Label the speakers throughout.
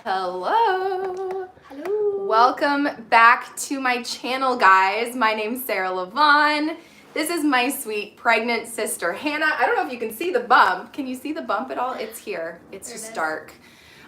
Speaker 1: Hello.
Speaker 2: Hello.
Speaker 1: Welcome back to my channel, guys. My name's Sarah Lavonne. This is my sweet pregnant sister, Hannah. I don't know if you can see the bump. Can you see the bump at all? It's here. It's just dark.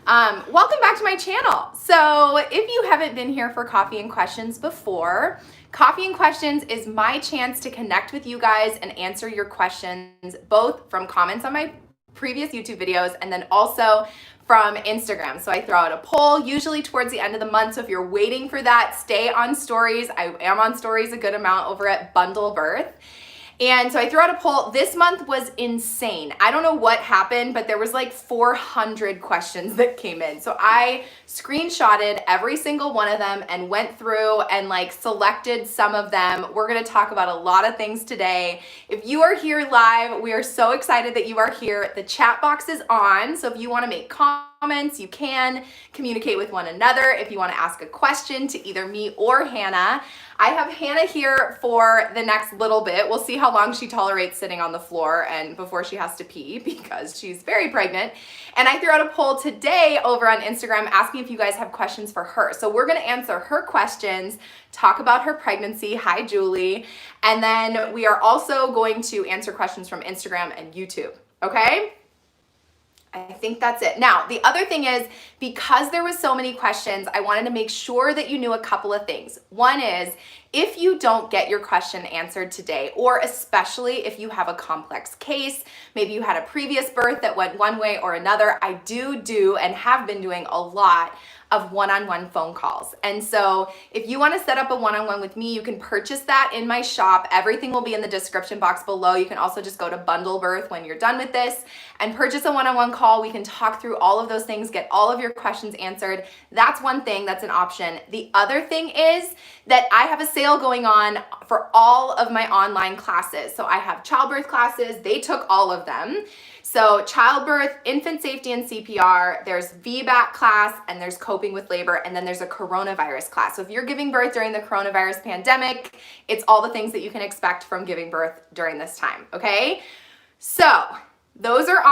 Speaker 1: Welcome back to my channel. So if you haven't been here for Coffee and Questions before, Coffee and Questions is my chance to connect with you guys and answer your questions, both from comments on my previous YouTube videos and then also from Instagram. So I throw out a poll usually towards the end of the month. So if you're waiting for that, stay on stories. I am on stories a good amount over at Bundle Birth. And so I threw out a poll. This month was insane. I don't know what happened, but there was like 400 questions that came in. So I screenshotted every single one of them and went through and like selected some of them. We're going to talk about a lot of things today. If you are here live, we are so excited that you are here. The chat box is on. So if you want to make comments, you can communicate with one another. If you want to ask a question to either me or Hannah, I have Hannah here for the next little bit. We'll see how long she tolerates sitting on the floor and before she has to pee because she's very pregnant. And I threw out a poll today over on Instagram asking if you guys have questions for her. So we're going to answer her questions, talk about her pregnancy. Hi, Julie. And then we are also going to answer questions from Instagram and YouTube. Okay? I think that's it. Now, the other thing is, because there was so many questions, I wanted to make sure that you knew a couple of things. One is, if you don't get your question answered today, or especially if you have a complex case, maybe you had a previous birth that went one way or another, I do and have been doing a lot of one-on-one phone calls. And so if you want to set up a one-on-one with me, you can purchase that in my shop. Everything will be in the description box below. You can also just go to Bundle Birth when you're done with this and purchase a one-on-one call. We can talk through all of those things, get all of your questions answered. That's one thing, that's an option. The other thing is that I have a sale going on for all of my online classes. So I have childbirth classes, they took all of them. So childbirth, infant safety and CPR, there's VBAC class, and there's coping with labor, and then there's a coronavirus class. So if you're giving birth during the coronavirus pandemic, it's all the things that you can expect from giving birth during this time, okay? So those are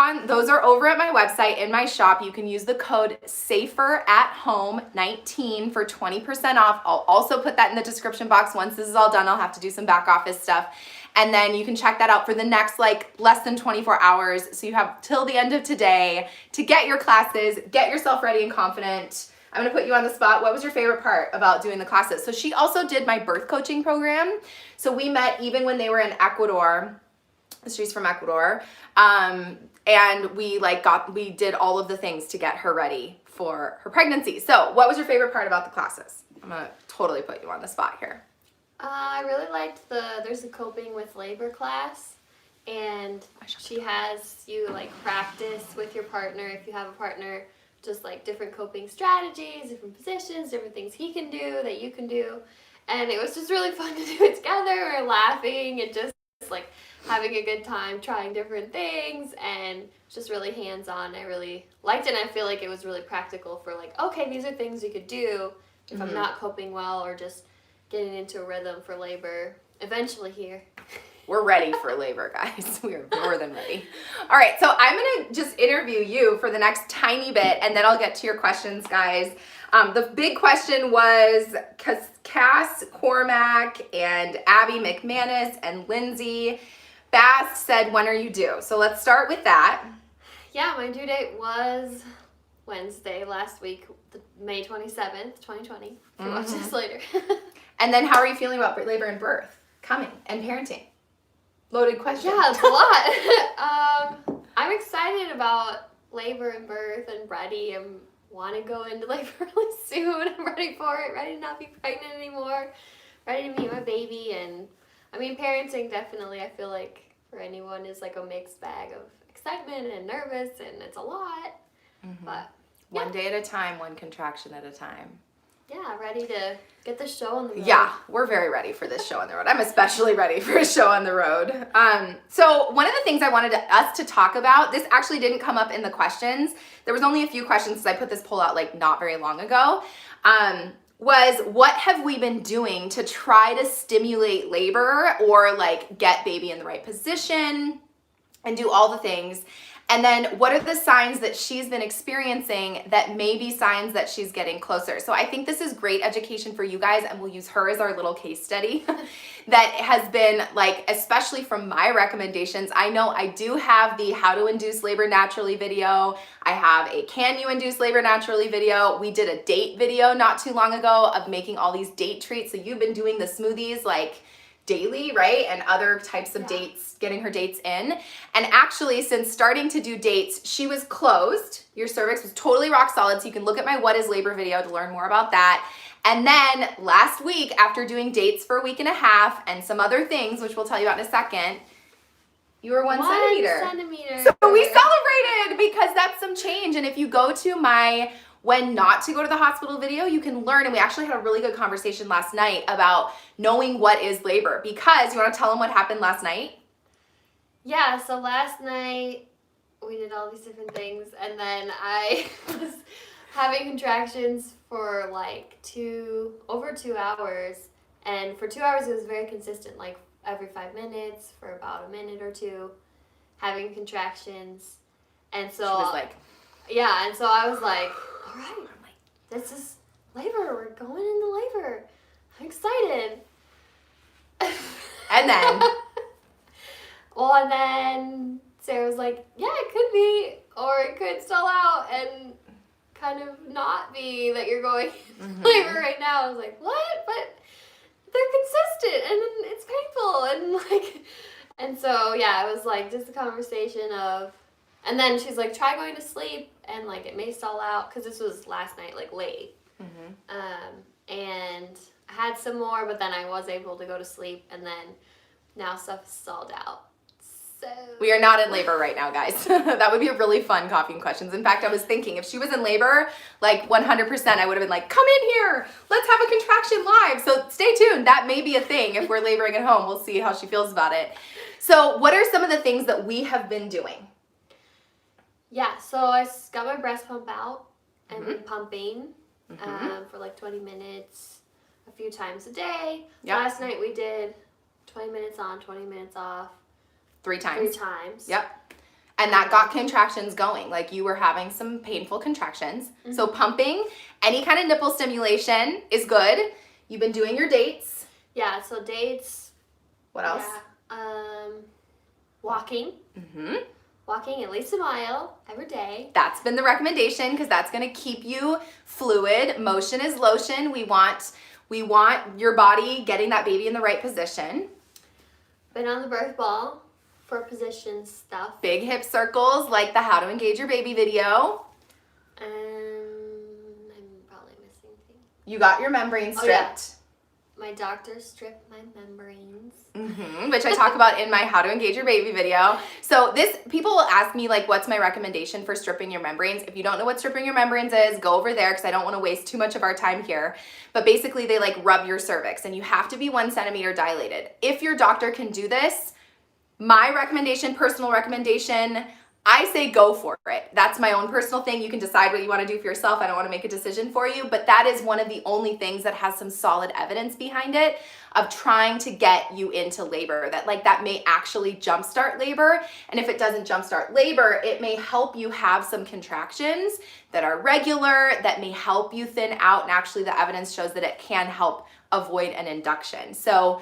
Speaker 1: over at my website in my shop. You can use the code SAFERATHOME19 for 20% off. I'll also put that in the description box. Once this is all done, I'll have to do some back office stuff. And then you can check that out for the next like less than 24 hours. So you have till the end of today to get your classes, get yourself ready and confident. I'm gonna put you on the spot. What was your favorite part about doing the classes? So she also did my birth coaching program. So we met even when they were in Ecuador. She's from Ecuador. And we did all of the things to get her ready for her pregnancy. So what was your favorite part about the classes? I'm gonna totally put you on the spot here.
Speaker 2: I really liked there's a coping with labor class, and she has you like practice with your partner, if you have a partner, just like different coping strategies, different positions, different things he can do that you can do. And it was just really fun to do it together. We were laughing and just like having a good time trying different things, and just really hands-on. I really liked it, and I feel like it was really practical for like, okay, these are things you could do if I'm not coping well or just getting into a rhythm for labor eventually here.
Speaker 1: We're ready for labor, guys. We are more than ready. All right, so I'm gonna just interview you for the next tiny bit, and then I'll get to your questions, guys. The big question was Cass Cormack and Abby McManus and Lindsay Bass said, when are you due? So let's start with that.
Speaker 2: Yeah, my due date was Wednesday last week, May 27th, 2020. If you watch this later.
Speaker 1: And then how are you feeling about labor and birth coming and parenting? Loaded question.
Speaker 2: Yeah, it's a lot. I'm excited about labor and birth and ready. I want to go into labor really soon. I'm ready for it, ready to not be pregnant anymore, ready to meet my baby. And I mean, parenting definitely, I feel like for anyone is like a mixed bag of excitement and nervous, and it's a lot. But yeah.
Speaker 1: One day at a time, one contraction at a time.
Speaker 2: Yeah, ready to get the show on the road.
Speaker 1: Yeah, we're very ready for this show on the road. I'm especially ready for a show on the road. So one of the things I wanted us to talk about, this actually didn't come up in the questions. There was only a few questions since I put this poll out like not very long ago. Was what have we been doing to try to stimulate labor or like get baby in the right position and do all the things. And then what are the signs that she's been experiencing that may be signs that she's getting closer? So I think this is great education for you guys, and we'll use her as our little case study that has been like, especially from my recommendations. I know I do have the how to induce labor naturally video. I have a can you induce labor naturally video. We did a date video not too long ago of making all these date treats. So you've been doing the smoothies like daily, right? And other types of dates, getting her dates in. And actually, since starting to do dates, she was closed. Your cervix was totally rock solid. So you can look at my What is Labor video to learn more about that. And then last week, after doing dates for a week and a half and some other things, which we'll tell you about in a second, you were 1 centimeter. So we celebrated because that's some change. And if you go to my when not to go to the hospital video, you can learn. And we actually had a really good conversation last night about knowing what is labor. Because you want to tell them what happened last night?
Speaker 2: Yeah, so last night we did all these different things, and then I was having contractions for like over 2 hours. And for 2 hours it was very consistent, like every 5 minutes for about a minute or two, having contractions. And so
Speaker 1: she was like,
Speaker 2: yeah, and so I was like, all right, this is labor. We're going into labor. I'm excited.
Speaker 1: And then?
Speaker 2: Well, and then Sarah was like, yeah, it could be, or it could stall out and kind of not be that you're going into labor right now. I was like, what? But they're consistent and it's painful and so yeah, it was like just a conversation of. And then she's like, try going to sleep, and like it may stall out, because this was last night, like late. And I had some more, but then I was able to go to sleep, and then now stuff is stalled out. So
Speaker 1: we are not in labor right now, guys. That would be a really fun Coffee and Questions. In fact, I was thinking if she was in labor, like 100%, I would have been like, come in here, let's have a contraction live. So stay tuned. That may be a thing if we're laboring at home. We'll see how she feels about it. So what are some of the things that we have been doing?
Speaker 2: Yeah, so I got my breast pump out and been pumping for like 20 minutes a few times a day. Yep. Last night we did 20 minutes on, 20 minutes off.
Speaker 1: 3 times.
Speaker 2: 3 times.
Speaker 1: Yep. And that got contractions going. Like you were having some painful contractions. So pumping, any kind of nipple stimulation is good. You've been doing your dates.
Speaker 2: Yeah, so dates.
Speaker 1: What else?
Speaker 2: Yeah. Walking. Walking at least a mile every day.
Speaker 1: That's been the recommendation, because that's going to keep you fluid. Motion is lotion. We want your body getting that baby in the right position.
Speaker 2: Been on the birth ball for position stuff.
Speaker 1: Big hip circles like the How to Engage Your Baby video.
Speaker 2: I'm probably missing things.
Speaker 1: You got your membrane stripped.
Speaker 2: Yeah. My doctor stripped my membranes.
Speaker 1: Which I talk about in my How to Engage Your Baby video. So people will ask me like, what's my recommendation for stripping your membranes? If you don't know what stripping your membranes is, go over there, because I don't want to waste too much of our time here. But basically they like rub your cervix, and you have to be 1 centimeter dilated. If your doctor can do this, my recommendation, personal recommendation, I say go for it. That's my own personal thing. You can decide what you want to do for yourself. I don't want to make a decision for you, but that is one of the only things that has some solid evidence behind it of trying to get you into labor, that may actually jumpstart labor. And if it doesn't jumpstart labor, it may help you have some contractions that are regular, that may help you thin out. And actually the evidence shows that it can help avoid an induction. So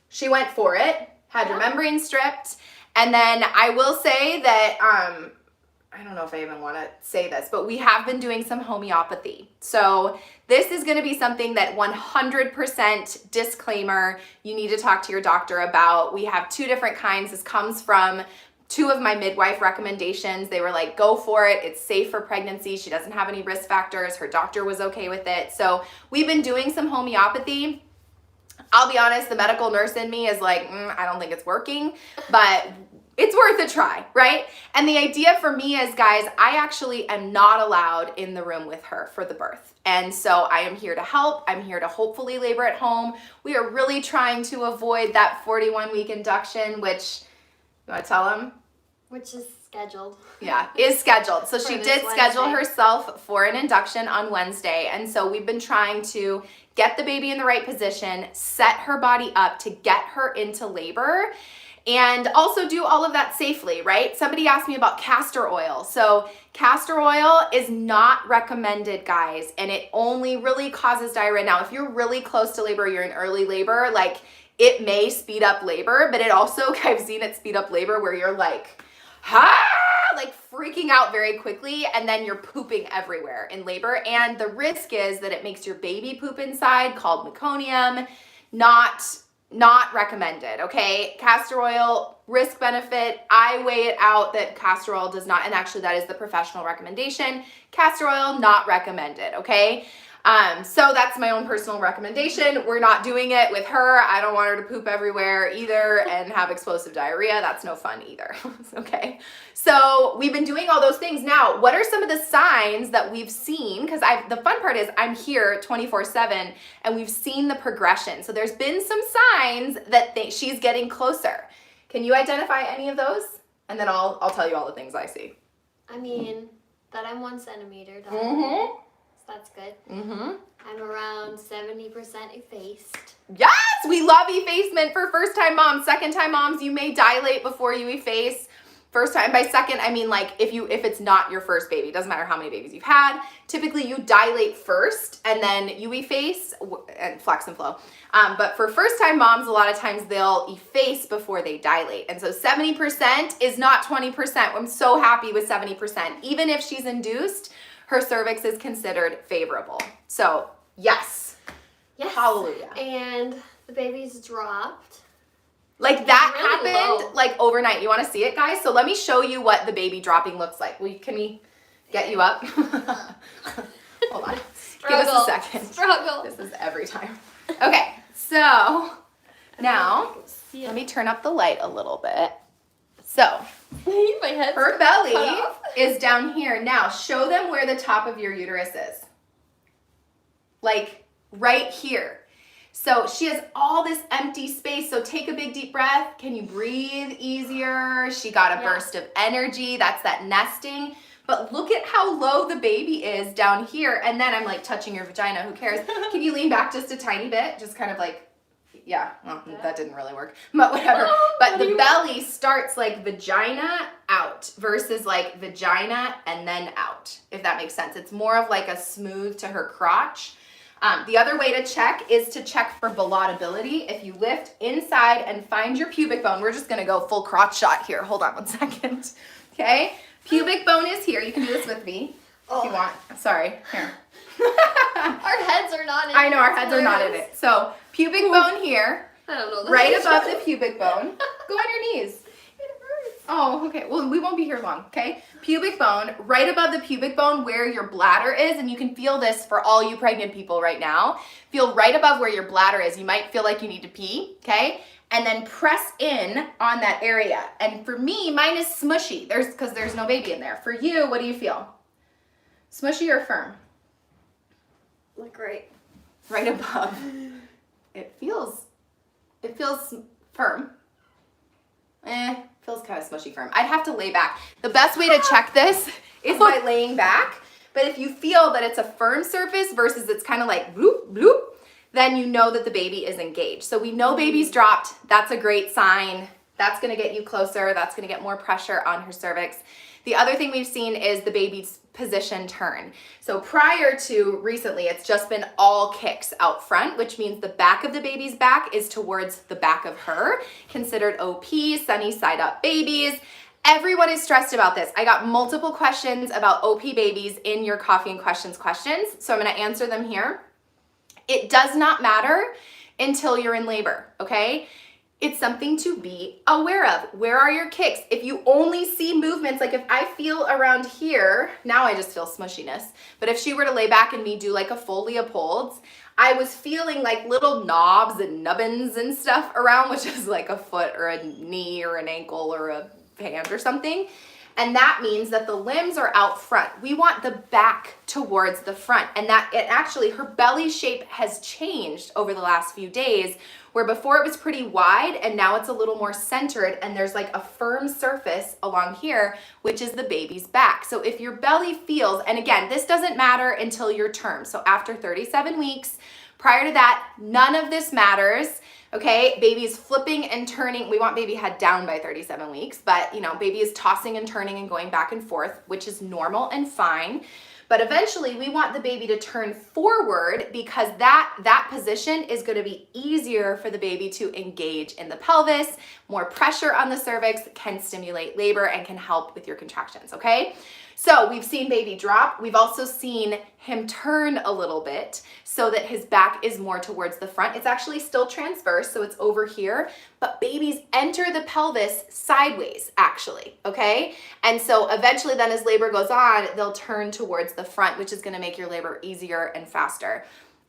Speaker 1: she went for it, had your membrane stripped. And then I will say that, I don't know if I even want to say this, but we have been doing some homeopathy. So this is going to be something that 100% disclaimer, you need to talk to your doctor about. We have 2 different kinds. This comes from 2 of my midwife recommendations. They were like, go for it. It's safe for pregnancy. She doesn't have any risk factors. Her doctor was okay with it. So we've been doing some homeopathy. I'll be honest, the medical nurse in me is like, I don't think it's working, but it's worth a try, right? And the idea for me is, guys, I actually am not allowed in the room with her for the birth. And so I am here to help. I'm here to hopefully labor at home. We are really trying to avoid that 41-week induction, which, you want to tell them?
Speaker 2: Which is scheduled.
Speaker 1: Yeah, is scheduled. So she did schedule herself for an induction on Wednesday. And so we've been trying to get the baby in the right position, set her body up to get her into labor. And also do all of that safely, right? Somebody asked me about castor oil. So castor oil is not recommended, guys, and it only really causes diarrhea. Now, if you're really close to labor, you're in early labor, like it may speed up labor, but it also, I've seen it speed up labor where you're like, like freaking out very quickly, and then you're pooping everywhere in labor. And the risk is that it makes your baby poop inside, called meconium. Not recommended, okay? Castor oil, risk benefit, I weigh it out that castor oil does not, and actually that is the professional recommendation. Castor oil, not recommended, okay? So that's my own personal recommendation. We're not doing it with her. I don't want her to poop everywhere either and have explosive diarrhea. That's no fun either, okay? So we've been doing all those things. Now, what are some of the signs that we've seen? Because the fun part is I'm here 24/7 and we've seen the progression. So there's been some signs that she's getting closer. Can you identify any of those? And then I'll tell you all the things I see.
Speaker 2: I mean, that I'm 1 centimeter dilated.
Speaker 1: Mm-hmm.
Speaker 2: So that's good.
Speaker 1: Mm-hmm.
Speaker 2: I'm around 70% effaced.
Speaker 1: Yes, we love effacement for first-time moms. Second-time moms, you may dilate before you efface. First time, by second, I mean like if it's not your first baby, it doesn't matter how many babies you've had. Typically you dilate first and then you efface and flex and flow. But for first-time moms, a lot of times they'll efface before they dilate. And so 70% is not 20%. I'm so happy with 70%. Even if she's induced, her cervix is considered favorable. So yes.
Speaker 2: Yes.
Speaker 1: Hallelujah.
Speaker 2: And the baby's dropped.
Speaker 1: Like that
Speaker 2: really
Speaker 1: happened
Speaker 2: low.
Speaker 1: like overnight. You want to see it, guys? So let me show you what the baby dropping looks like. Can we get you up? Hold on. Give us a second.
Speaker 2: Struggle.
Speaker 1: This is every time. Okay, so now let me turn up the light a little bit. So
Speaker 2: My head's
Speaker 1: her
Speaker 2: cut
Speaker 1: belly
Speaker 2: off.
Speaker 1: is down here. Now show them where the top of your uterus is. Like right here. So she has all this empty space. So take a big deep breath. Can you breathe easier? She got a burst of energy. That's that nesting. But look at how low the baby is down here. And then I'm like touching your vagina. Who cares? Can you lean back just a tiny bit? Just kind of like, yeah, well, that didn't really work. But whatever. But the belly starts like vagina out versus like vagina and then out, if that makes sense. It's more of like a smooth to her crotch. The other way to check is to check for ballotability. If you lift inside and find your pubic bone, we're just gonna go full crotch shot here. Hold on 1 second. Okay, pubic bone is here. You can do this with me if you want. Sorry, here.
Speaker 2: Our heads are not in it.
Speaker 1: I know, our heads are not in it. So pubic bone here,
Speaker 2: I don't know.
Speaker 1: right above the pubic bone. Go on your knees.
Speaker 2: It hurts.
Speaker 1: Oh, okay. Well, we won't be here long, okay? Pubic bone, right above the pubic bone where your bladder is, and you can feel this for all you pregnant people right now. Feel right above where your bladder is. You might feel like you need to pee, okay? And then press in on that area. And for me, mine is smushy. Because there's no baby in there. For you, what do you feel? Smushy or firm?
Speaker 2: Look great.
Speaker 1: Right above. It feels firm. Feels kind of smushy firm. I'd have to lay back. The best way to check this is by laying back. But if you feel that it's a firm surface versus it's kind of like bloop, bloop, then you know that the baby is engaged. So we know baby's dropped. That's a great sign. That's gonna get you closer. That's gonna get more pressure on her cervix. The other thing we've seen is the baby's position turn. So prior to recently, it's just been all kicks out front, which means the back of the baby's back is towards the back of her, considered OP, sunny side up babies. Everyone is stressed about this. I got multiple questions about OP babies in your Coffee and Questions questions, so I'm gonna answer them here. It does not matter until you're in labor, okay? It's something to be aware of. Where are your kicks? If you only see movements, like if I feel around here, now I just feel smushiness, but if she were to lay back and me do like a full Leopold's, I was feeling like little knobs and nubbins and stuff around, which is like a foot or a knee or an ankle or a hand or something. And that means that the limbs are out front. We want the back towards the front. And that it actually, her belly shape has changed over the last few days, where before it was pretty wide and now it's a little more centered and there's like a firm surface along here, which is the baby's back. So if your belly feels, and again, this doesn't matter until your term. So after 37 weeks, Prior to that, none of this matters. Okay, baby is flipping and turning. We want baby head down by 37 weeks, but baby is tossing and turning and going back and forth, which is normal and fine. But eventually we want the baby to turn forward because that position is going to be easier for the baby to engage in the pelvis. More pressure on the cervix can stimulate labor and can help with your contractions, okay? So we've seen baby drop. We've also seen him turn a little bit so that his back is more towards the front. It's actually still transverse, so it's over here, but babies enter the pelvis sideways, actually, okay? And so eventually then as labor goes on, they'll turn towards the front, which is gonna make your labor easier and faster.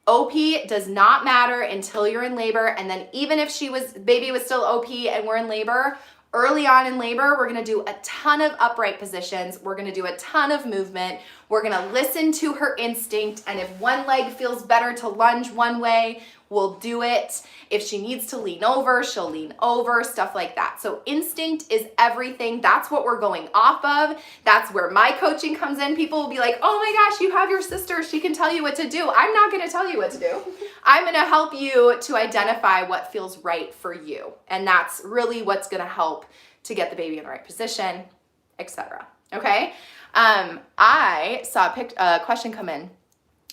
Speaker 1: OP does not matter until you're in labor, and then even if baby was still OP and we're in labor, early on in labor, we're gonna do a ton of upright positions. We're gonna do a ton of movement. We're gonna listen to her instinct, and if one leg feels better to lunge one way, we'll do it. If she needs to lean over, she'll lean over, stuff like that. So instinct is everything. That's what we're going off of. That's where my coaching comes in. People will be like, oh my gosh, you have your sister. She can tell you what to do. I'm not gonna tell you what to do. I'm gonna help you to identify what feels right for you. And that's really what's gonna help to get the baby in the right position, etc. Okay? I saw a question come in.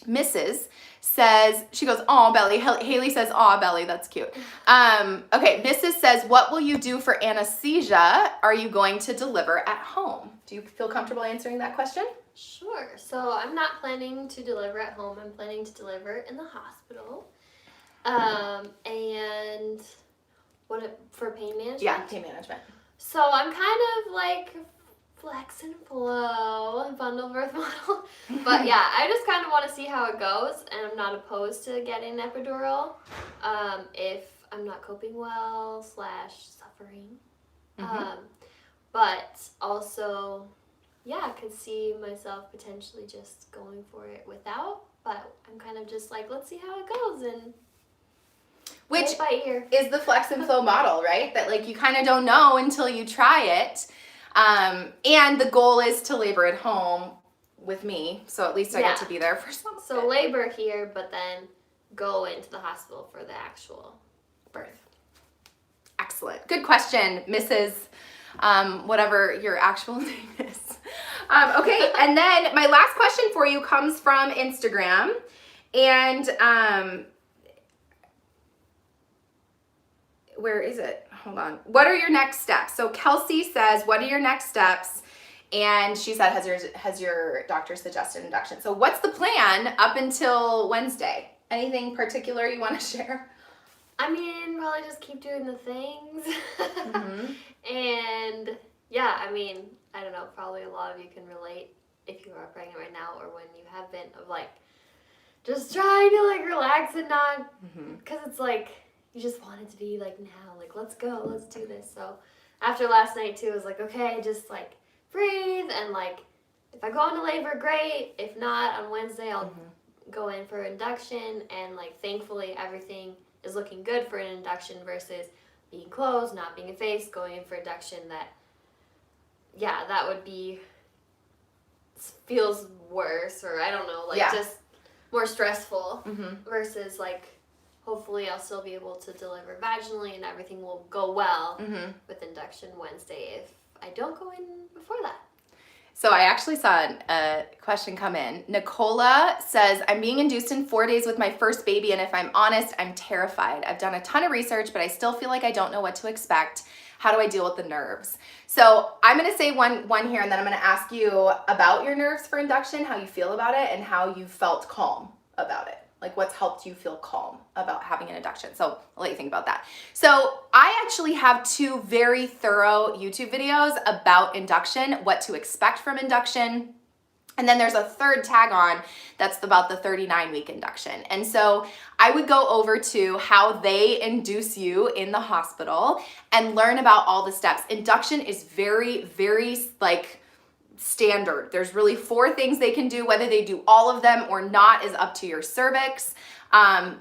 Speaker 1: Mrs. says, she goes, aw, belly. Haley says, aw, belly. That's cute. Okay, Mrs. says, what will you do for anesthesia? Are you going to deliver at home? Do you feel comfortable answering that question?
Speaker 2: Sure. So I'm not planning to deliver at home. I'm planning to deliver in the hospital. And for pain management?
Speaker 1: Yeah, pain management.
Speaker 2: So I'm kind of like flex and flow and bundle birth model. But yeah, I just kind of want to see how it goes, and I'm not opposed to getting an epidural if I'm not coping well / suffering. But also, yeah, I could see myself potentially just going for it without, but I'm kind of just like, let's see how it goes, and
Speaker 1: which
Speaker 2: by ear.
Speaker 1: Is the flex and flow model, right? That like you kind of don't know until you try it. And the goal is to labor at home with me, so at least I get to be there for some.
Speaker 2: So labor here, but then go into the hospital for the actual birth.
Speaker 1: Excellent. Good question, Mrs. Whatever your actual name is. Okay, and then my last question for you comes from Instagram, and where is it? Hold on. What are your next steps? So Kelsey says, what are your next steps? And she said, has your doctor suggested induction? So what's the plan up until Wednesday? Anything particular you want to share?
Speaker 2: I mean, probably just keep doing the things. And yeah, I mean, I don't know, probably a lot of you can relate if you are pregnant right now or when you have been, of like just trying to like relax and not, because it's like you just want it to be like now, like let's go, let's do this. So after last night too, I was like, okay, just like breathe, and like if I go into labor, great. If not, on Wednesday I'll go in for induction, and like thankfully everything is looking good for an induction versus being closed, not being effaced, going in for induction. That, yeah, that would be, feels worse, or I don't know, like just more stressful versus like hopefully I'll still be able to deliver vaginally and everything will go well with induction Wednesday if I don't go in before that.
Speaker 1: So I actually saw a question come in. Nicola says, I'm being induced in 4 days with my first baby, and if I'm honest, I'm terrified. I've done a ton of research, but I still feel like I don't know what to expect. How do I deal with the nerves? So I'm gonna say one here, and then I'm gonna ask you about your nerves for induction, how you feel about it, and how you felt calm about it. Like what's helped you feel calm about having an induction. So I'll let you think about that. So I actually have 2 very thorough YouTube videos about induction, what to expect from induction. And then there's a third tag on that's about the 39-week induction. And so I would go over to how they induce you in the hospital and learn about all the steps. Induction is very, very like standard. There's really 4 things they can do. Whether they do all of them or not is up to your cervix.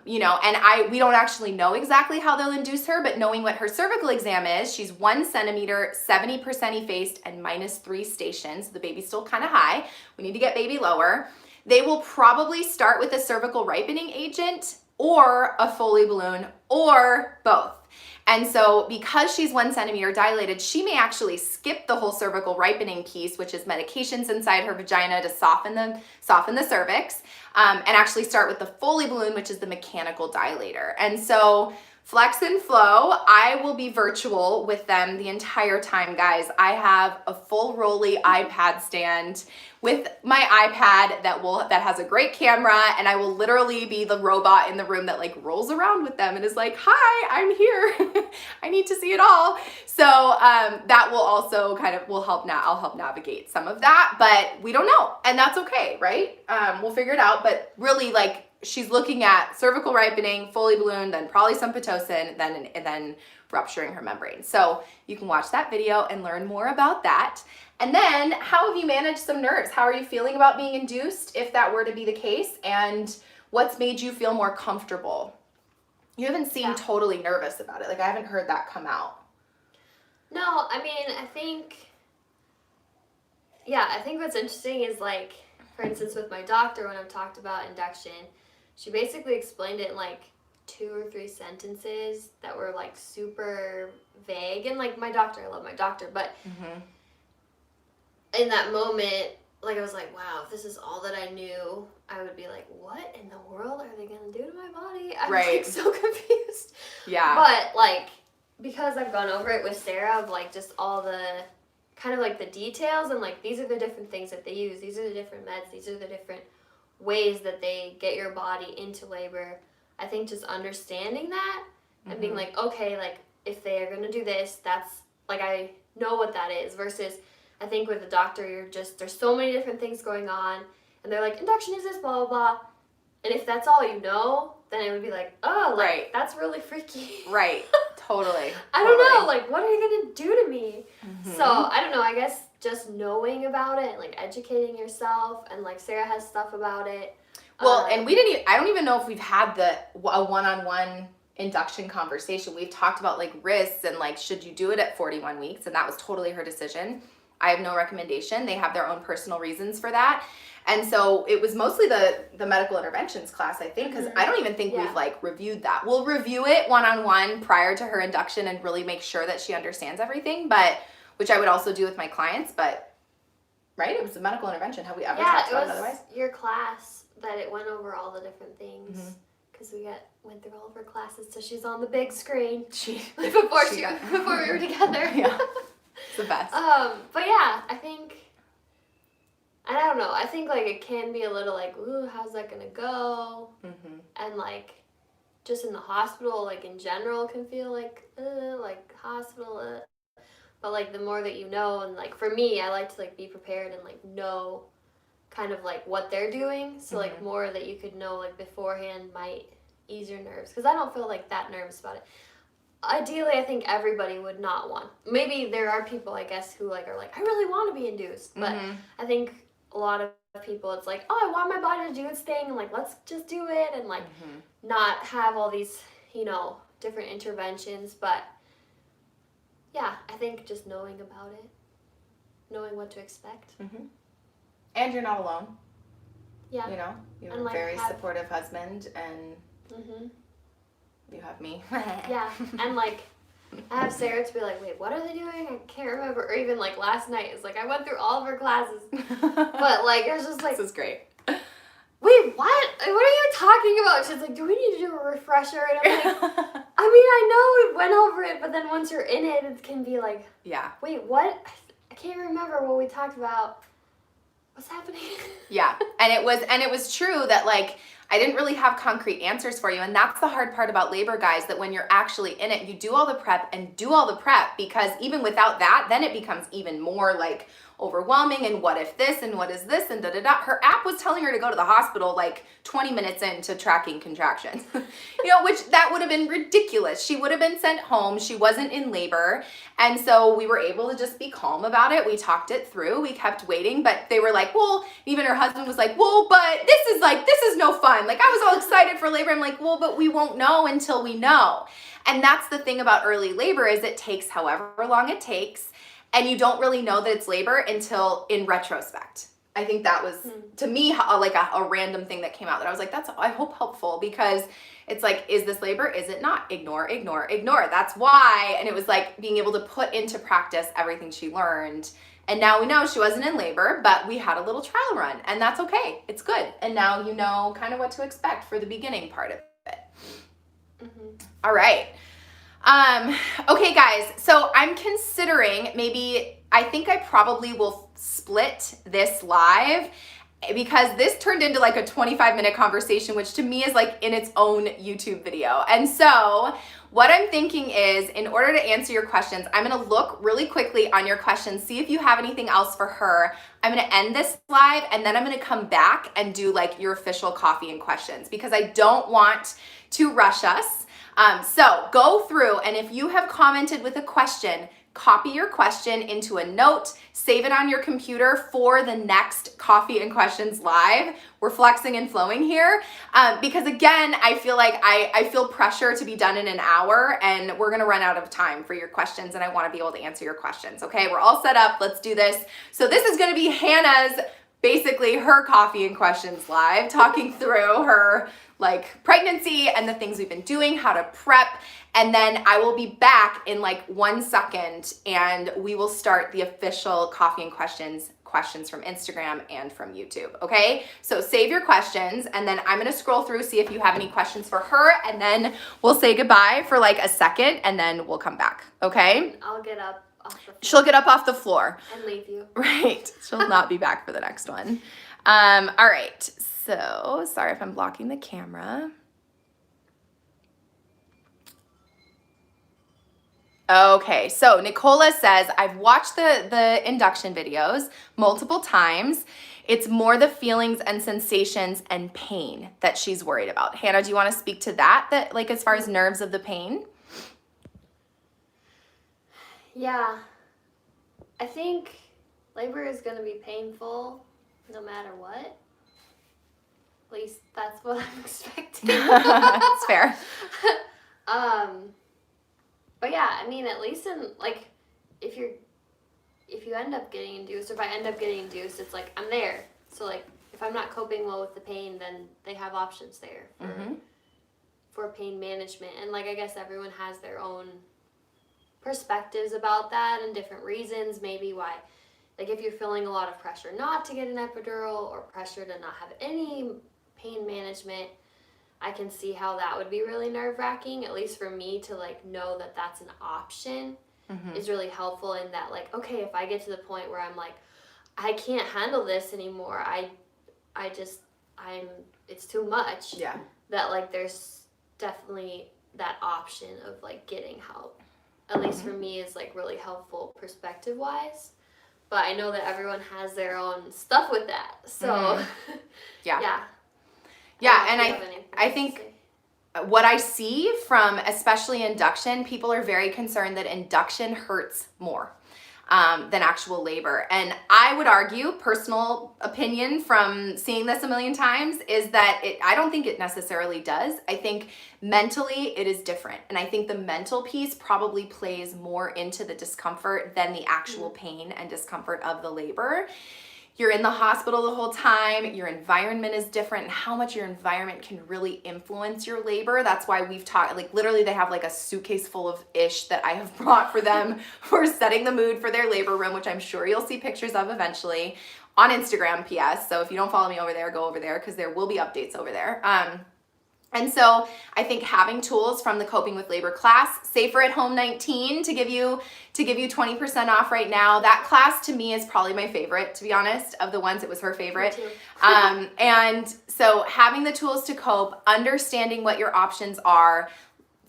Speaker 1: You know, and we don't actually know exactly how they'll induce her, but knowing what her cervical exam is, she's 1 centimeter, 70% effaced, and -3 stations. The baby's still kind of high. We need to get baby lower. They will probably start with a cervical ripening agent or a Foley balloon or both. And so because she's 1 centimeter dilated, she may actually skip the whole cervical ripening piece, which is medications inside her vagina to soften the cervix, and actually start with the Foley balloon, which is the mechanical dilator. And so Flex and Flow, I will be virtual with them the entire time, guys. I have a full Rolly iPad stand with my iPad that has a great camera, and I will literally be the robot in the room that like rolls around with them and is like, hi, I'm here. I need to see it all. So that will also I'll help navigate some of that, but we don't know, and that's okay, right? We'll figure it out, but really like she's looking at cervical ripening, Foley balloon, then probably some Pitocin, and then rupturing her membrane. So you can watch that video and learn more about that. And then how have you managed some nerves? How are you feeling about being induced if that were to be the case? And what's made you feel more comfortable? You haven't seemed totally nervous about it. Like I haven't heard that come out.
Speaker 2: No, I mean, I think what's interesting is like, for instance, with my doctor, when I've talked about induction, she basically explained it in like 2 or 3 sentences that were like super vague. And like my doctor, I love my doctor, but in that moment, like I was like, wow, if this is all that I knew, I would be like, what in the world are they gonna do to my body? I'm like so confused.
Speaker 1: Yeah.
Speaker 2: But like, because I've gone over it with Sarah of like just all the kind of like the details and like these are the different things that they use, these are the different meds, these are the different ways that they get your body into labor. I think just understanding that and being like, okay, like if they are going to do this, that's like I know what that is, versus I think with the doctor there's so many different things going on and they're like, induction is this, blah blah blah, and if that's all you know, then it would be like, oh, like that's really freaky.
Speaker 1: Right. Totally.
Speaker 2: I don't know, like what are you going to do to me? So I don't know, I guess just knowing about it, like educating yourself, and like Sarah has stuff about it.
Speaker 1: Well, and I don't even know if we've had a one-on-one induction conversation. We've talked about like risks and like, should you do it at 41 weeks? And that was totally her decision. I have no recommendation. They have their own personal reasons for that. And so it was mostly the medical interventions class, I think, because I don't even think we've like reviewed that. We'll review it one-on-one prior to her induction and really make sure that she understands everything, but which I would also do with my clients, but right? It was a medical intervention. Have we ever talked about it otherwise?
Speaker 2: Yeah, it was your class that it went over all the different things. Because we went through all of her classes, so she's on the big screen before we were together.
Speaker 1: Yeah, it's the best.
Speaker 2: But yeah, I think, and I don't know, I think like it can be a little like, ooh, how's that gonna go? And like, just in the hospital, like in general, can feel like hospital. But like the more that you know, and like for me, I like to like be prepared and like know kind of like what they're doing, so like more that you could know like beforehand might ease your nerves, because I don't feel like that nervous about it. Ideally, I think everybody would not want, maybe there are people I guess who like are like, I really want to be induced, but I think a lot of people it's like, oh, I want my body to do its thing and like let's just do it and like not have all these, you know, different interventions. But yeah, I think just knowing about it, knowing what to expect.
Speaker 1: And you're not alone.
Speaker 2: Yeah.
Speaker 1: You know, you have a very supportive husband, and you have me.
Speaker 2: Yeah, and like I have Sarah to be like, wait, what are they doing? I can't remember. Or even like last night, it's like I went through all of her classes, but like it was just like,
Speaker 1: this is great.
Speaker 2: Wait, what? Like, what are you talking about? She's like, do we need to do a refresher? And I'm like, I mean, I know we went over it, but then once you're in it, it can be like, wait, what? I can't remember what we talked about. What's happening?
Speaker 1: Yeah, and it was true that like I didn't really have concrete answers for you, and that's the hard part about labor, guys, that when you're actually in it, you do all the prep, because even without that, then it becomes even more like overwhelming, and what if this, and what is this, and da-da-da. Her app was telling her to go to the hospital like 20 minutes into tracking contractions, you know, which that would have been ridiculous. She would have been sent home. She wasn't in labor. And so we were able to just be calm about it. We talked it through. We kept waiting, but they were like, well, even her husband was like, well, but this is no fun. Like I was all excited for labor. I'm like, well, but we won't know until we know. And that's the thing about early labor is it takes however long it takes. And you don't really know that it's labor until in retrospect. I think that was, to me, like a random thing that came out that I was like, that's, I hope, helpful, because it's like, is this labor? Is it not? Ignore, ignore, ignore. That's why. And it was like being able to put into practice everything she learned. And now we know she wasn't in labor, but we had a little trial run, and that's okay. It's good. And now you know kind of what to expect for the beginning part of it. All right. Okay, guys, so I'm considering I think I probably will split this live, because this turned into like a 25-minute conversation, which to me is like in its own YouTube video. And so what I'm thinking is, in order to answer your questions, I'm gonna look really quickly on your questions, see if you have anything else for her. I'm gonna end this live, and then I'm gonna come back and do like your official coffee and questions, because I don't want to rush us. So go through, and if you have commented with a question, copy your question into a note, save it on your computer for the next Coffee and Questions live. We're flexing and flowing here, because again, I feel like I feel pressure to be done in an hour, and we're gonna run out of time for your questions, and I wanna be able to answer your questions, okay? We're all set up, let's do this. So this is gonna be Hannah's, basically her Coffee and Questions live, talking through her like pregnancy and the things we've been doing, how to prep, and then I will be back in like 1 second, and we will start the official Coffee and Questions from Instagram and from YouTube, okay? So save your questions, and then I'm gonna scroll through, see if you have any questions for her, and then we'll say goodbye for like a second, and then we'll come back, okay?
Speaker 2: I'll get up off the floor.
Speaker 1: She'll get up off the floor.
Speaker 2: And leave you.
Speaker 1: Right, she'll not be back for the next one. All right, so sorry if I'm blocking the camera. Okay, so Nicola says, I've watched the induction videos multiple times. It's more the feelings and sensations and pain that she's worried about. Hannah, do you want to speak to that like as far as nerves of the pain?
Speaker 2: Yeah, I think labor is going to be painful no matter what. At least that's what I'm expecting.
Speaker 1: That's fair.
Speaker 2: But yeah, I mean, at least in like, if you end up getting induced, or if I end up getting induced, it's like I'm there. So like, if I'm not coping well with the pain, then they have options there for pain management. And like, I guess everyone has their own perspectives about that and different reasons, maybe why. Like if you're feeling a lot of pressure not to get an epidural, or pressure to not have any pain management, I can see how that would be really nerve-wracking. At least for me to like know that that's an option is really helpful, in that like, okay, if I get to the point where I'm like, I can't handle this anymore, it's too much. Yeah. That like there's definitely that option of like getting help. At least for me, is like really helpful perspective-wise. But I know that everyone has their own stuff with that. So yeah. Yeah, and I think what I see from especially induction, people are very concerned that induction hurts more than actual labor. And I would argue, personal opinion from seeing this a million times, is that I don't think it necessarily does. I think mentally it is different. And I think the mental piece probably plays more into the discomfort than the actual pain and discomfort of the labor. You're in the hospital the whole time, your environment is different, and how much your environment can really influence your labor. That's why we've talked, like literally they have like a suitcase full of ish that I have brought for them for setting the mood for their labor room, which I'm sure you'll see pictures of eventually on Instagram, PS. So if you don't follow me over there, go over there, because there will be updates over there. And so I think having tools from the Coping with Labor class, Safer at Home 19, to give you 20% off right now. That class to me is probably my favorite, to be honest. Of the ones, it was her favorite. Me too.
Speaker 1: And so having the tools to cope, understanding what your options are,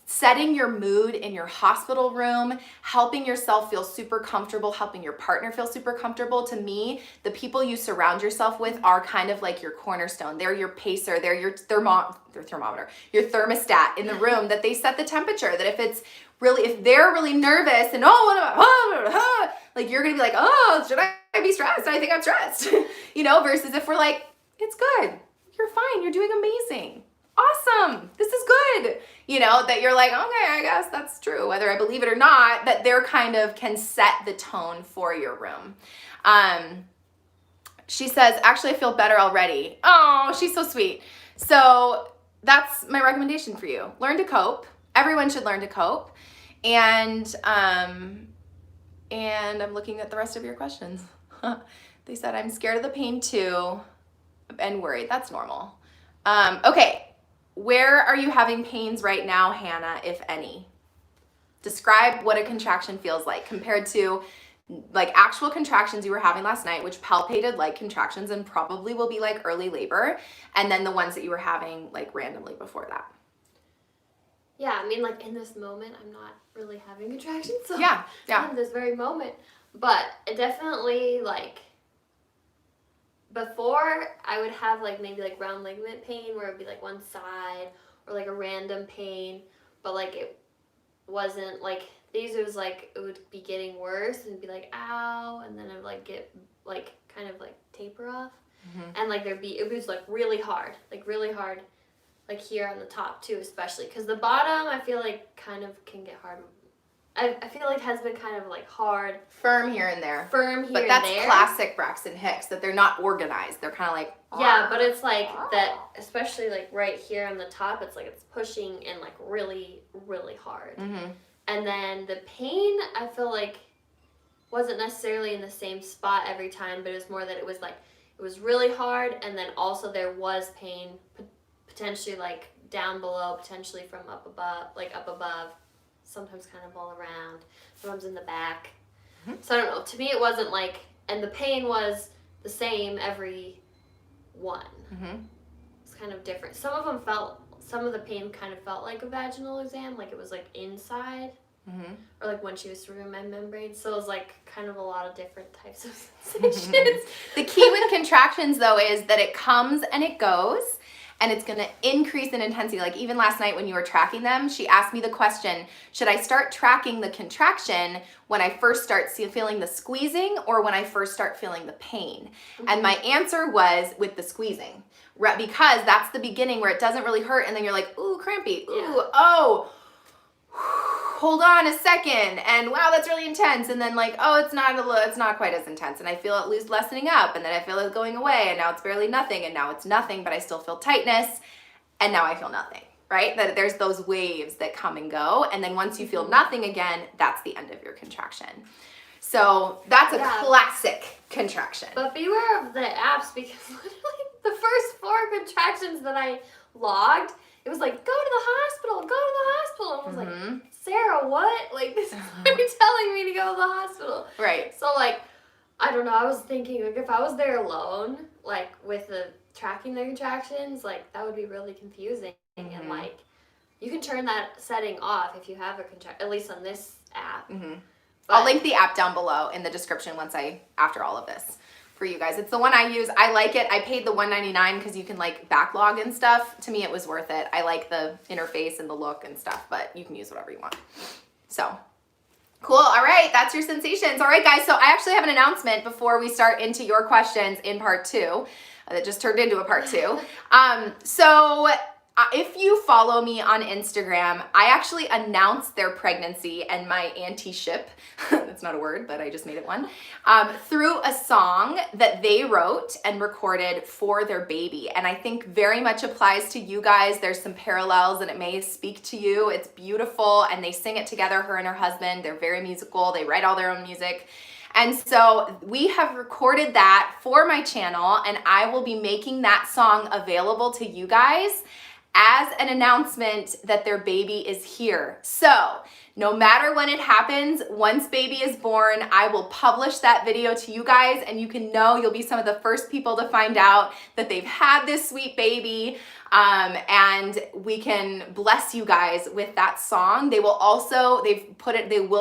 Speaker 1: setting your mood in your hospital room, helping yourself feel super comfortable, helping your partner feel super comfortable. To me, the people you surround yourself with are kind of like your cornerstone. They're your pacer. They're your thermometer, your thermostat in the room, that they set the temperature. That if they're really nervous and like you're gonna be like, oh, should I be stressed? I think I'm stressed, versus if we're like, it's good, you're fine, you're doing amazing. Awesome, this is good, that you're like, okay, I guess that's true, whether I believe it or not, that they're kind of can set the tone for your room. She says, actually, I feel better already. Oh, she's so sweet. So that's my recommendation for you. Learn to cope. Everyone should learn to cope. And I'm looking at the rest of your questions. They said, I'm scared of the pain too and worried. That's normal. Okay. Where are you having pains right now, Hannah, if any? Describe what a contraction feels like compared to like actual contractions you were having last night, which palpated like contractions and probably will be like early labor, and then the ones that you were having like randomly before that.
Speaker 2: Yeah, I mean, like in this moment, I'm not really having contractions. So
Speaker 1: Yeah.
Speaker 2: in this very moment. But it definitely, like, before I would have like maybe like round ligament pain where it would be like one side or like a random pain, but like it wasn't like these. It was like it would be getting worse and be like ow, and then it would like get like kind of like taper off, and like it was like really hard, like here on the top too, especially because the bottom I feel like kind of can get hard. I feel like has been kind of like hard.
Speaker 1: Firm here and there.
Speaker 2: But
Speaker 1: that's classic Braxton Hicks, that they're not organized. They're kind of like...
Speaker 2: Yeah, but it's like that, especially like right here on the top, it's like it's pushing in like really, really hard. And then the pain, I feel like, wasn't necessarily in the same spot every time, but it was more that it was like, it was really hard, and then also there was pain, potentially like down below, potentially from up above, sometimes kind of all around, sometimes in the back. So I don't know, to me it wasn't like, and the pain was the same every one. It's kind of different. Some of the pain kind of felt like a vaginal exam, like it was like inside, or like when she was through my membrane. So it was like kind of a lot of different types of sensations.
Speaker 1: The key with contractions though is that it comes and it goes, and it's going to increase in intensity. Like even last night when you were tracking them, she asked me the question, should I start tracking the contraction when I first start feeling the squeezing or when I first start feeling the pain? And my answer was with the squeezing, because that's the beginning where it doesn't really hurt, and then you're like, ooh, crampy, ooh, oh, hold on a second, and wow, that's really intense, and then like, oh, it's not quite as intense, and I feel it lessening up, and then I feel it going away, and now it's barely nothing, and now it's nothing, but I still feel tightness, and now I feel nothing, right? That there's those waves that come and go, and then once you feel nothing again, that's the end of your contraction. So that's a classic contraction.
Speaker 2: But beware of the apps, because literally the first 4 contractions that I logged, it was like, go to the hospital. And I was like, Sarah, what? Like, this is telling me to go to the hospital.
Speaker 1: Right.
Speaker 2: So, like, I don't know. I was thinking, like, if I was there alone, like, with the tracking the contractions, like, that would be really confusing. And, like, you can turn that setting off if you have a contraction, at least on this app.
Speaker 1: I'll link the app down below in the description after all of this for you guys. It's the one I use. I like it. I paid the $1.99 because you can like backlog and stuff. To me, it was worth it. I like the interface and the look and stuff, but you can use whatever you want. So cool. All right. That's your sensations. All right, guys. So I actually have an announcement before we start into your questions in part 2 that just turned into a part 2. If you follow me on Instagram, I actually announced their pregnancy and my anti-ship, that's not a word, but I just made it one, through a song that they wrote and recorded for their baby. And I think very much applies to you guys. There's some parallels and it may speak to you. It's beautiful, and they sing it together, her and her husband. They're very musical. They write all their own music. And so we have recorded that for my channel, and I will be making that song available to you guys as an announcement that their baby is here. So no matter when it happens, once baby is born, I will publish that video to you guys, and you can know you'll be some of the first people to find out that they've had this sweet baby, and we can bless you guys with that song. They will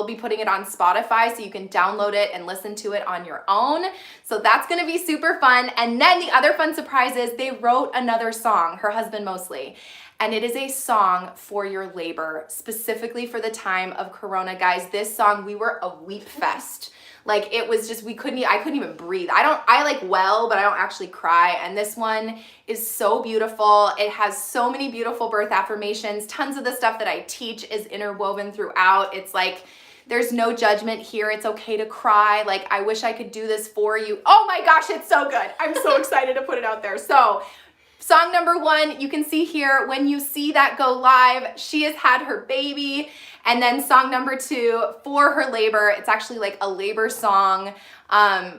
Speaker 1: be putting it on Spotify, so you can download it and listen to it on your own. So that's gonna be super fun. And then the other fun surprise is they wrote another song, her husband mostly, and it is a song for your labor, specifically for the time of Corona. Guys, this song, we were a weep fest. Like, it was just, I couldn't even breathe. I like well, but I don't actually cry. And this one is so beautiful. It has so many beautiful birth affirmations. Tons of the stuff that I teach is interwoven throughout. It's like, There's no judgment here. It's okay to cry. Like, I wish I could do this for you. Oh my gosh, it's so good. I'm so excited to put it out there. So song number 1, you can see here, when you see that go live, she has had her baby. And then song number 2, for her labor, it's actually like a labor song,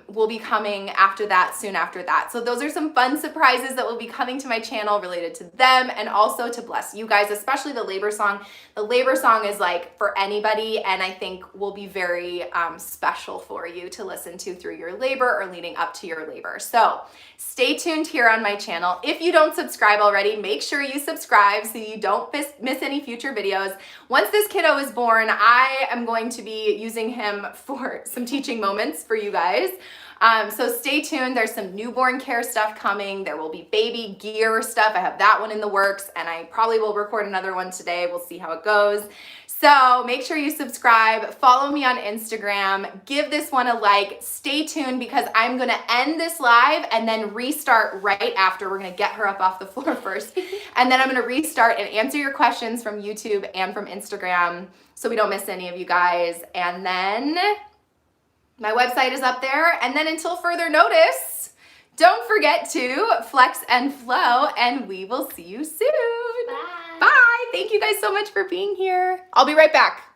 Speaker 1: will be coming after that, soon after that. So those are some fun surprises that will be coming to my channel related to them and also to bless you guys, especially the labor song. The labor song is like for anybody, and I think will be very special for you to listen to through your labor or leading up to your labor. So stay tuned here on my channel. If you don't subscribe already, make sure you subscribe so you don't miss any future videos. Once this kiddo is born, I am going to be using him for some teaching moments for you guys. So stay tuned. There's some newborn care stuff coming. There will be baby gear stuff. I have that one in the works, and I probably will record another one today. We'll see how it goes. So make sure you subscribe, follow me on Instagram, give this one a like, stay tuned because I'm gonna end this live and then restart right after. We're gonna get her up off the floor first, and then I'm gonna restart and answer your questions from YouTube and from Instagram so we don't miss any of you guys. And then my website is up there, and then until further notice, don't forget to flex and flow, and we will see you soon.
Speaker 2: Bye.
Speaker 1: Bye. Thank you guys so much for being here. I'll be right back.